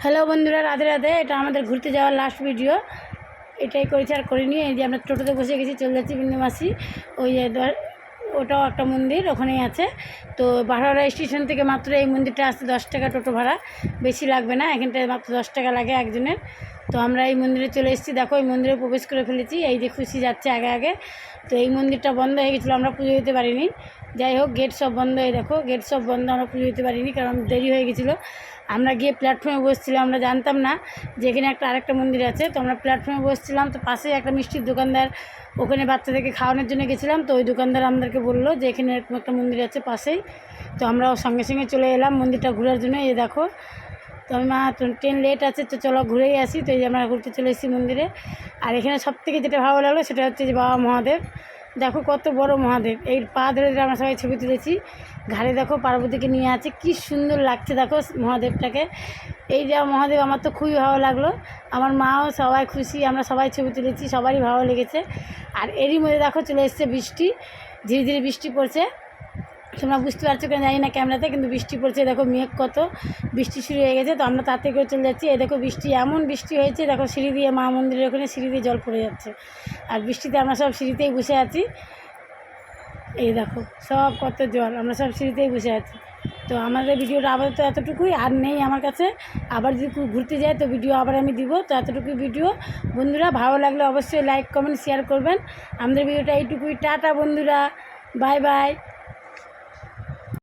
Hello বন্ধুরা, রাধে রাধে। এটা আমাদের ঘুরতে যাওয়ার লাস্ট ভিডিও, এটাই করেছি আর করিনি। এই যে আমরা টোটোতে বসে গেছি, চলে যাচ্ছি বিন্দুমাসি। ওই যে ওটাও একটা মন্দির ওখানেই আছে। তো বারোয়ারা স্টেশন থেকে মাত্র এই মন্দিরটা আসতে 10 টাকা টোটো ভাড়া, বেশি লাগবে না। এখানটায় মাত্র 10 টাকা লাগে একজনের। তো আমরা এই মন্দিরে চলে এসেছি। দেখো, এই মন্দিরে প্রবেশ করে ফেলেছি। এই যে খুশি যাচ্ছে আগে আগে। তো এই মন্দিরটা বন্ধ হয়ে গেছিলো, আমরা পুজো দিতে পারিনি। যাই হোক, গেট সব বন্ধ। এই দেখো, গেট সব বন্ধ, আমরা পুজো দিতে পারিনি কারণ দেরি হয়ে গেছিলো। আমরা গিয়ে প্ল্যাটফর্মে বসছিলাম, আমরা জানতাম না যে এখানে আরেকটা মন্দির আছে। তো আমরা প্ল্যাটফর্মে বসছিলাম, তো পাশেই একটা মিষ্টির দোকানদার, ওখানে বাচ্চাদেরকে খাওয়ানোর জন্য গেছিলাম। তো ওই দোকানদার আমাদেরকে বললো যে এখানে এরকম একটা মন্দির আছে পাশেই। তো আমরাও সঙ্গে সঙ্গে চলে এলাম মন্দিরটা ঘোরার জন্য। এই দেখো, তো আমি ট্রেন লেট আছে, তো চলো ঘুরেই আসি। তো এই যে আমরা ঘুরতে চলে এসেছি মন্দিরে। আর এখানে সবথেকে যেটা ভালো লাগলো সেটা হচ্ছে যে বাবা মহাদেব। দেখো কত বড় মহাদেব, এই পা ধরে ধরে আমরা সবাই ছবি তুলেছি। ঘাড়ে দেখো পার্বতীকে নিয়ে আছে, কি সুন্দর লাগছে দেখো মহাদেবটাকে। এই যে মহাদেব, আমার তো খুবই ভালো লাগলো। আমার মাও সবাই খুশি, আমরা সবাই ছবি তুলেছি, সবারই ভালো লেগেছে। আর এরই মধ্যে দেখো চলে এসছে বৃষ্টি, ধীরে ধীরে বৃষ্টি পড়ছে। তোমরা বুঝতে পারছো কেন জানি না ক্যামেরাতে, কিন্তু বৃষ্টি পড়ছে। দেখো মেঘ কত, বৃষ্টি শুরু হয়ে গেছে। তো আমরা তাড়াতাড়ি করে চলে যাচ্ছি। এই দেখো বৃষ্টি, এমন বৃষ্টি হয়েছে, দেখো সিঁড়ি দিয়ে মা মন্দিরের ওখানে সিঁড়ি দিয়ে জল পড়ে যাচ্ছে। আর বৃষ্টিতে আমরা সব সিঁড়িতেই বসে আছি। এই দেখো সব কত জল, আমরা সব সিঁড়িতেই বসে আছি। তো আমাদের ভিডিওটা আপাতত এতটুকুই, আর নেই আমার কাছে। আবার যদি ঘুরতে যাই তো ভিডিও আবার আমি দিব। তো এতটুকুই ভিডিও। বন্ধুরা, ভালো লাগলে অবশ্যই লাইক কমেন্ট শেয়ার করবেন। আমাদের ভিডিওটা এইটুকুই। টাটা বন্ধুরা, বাই বাই।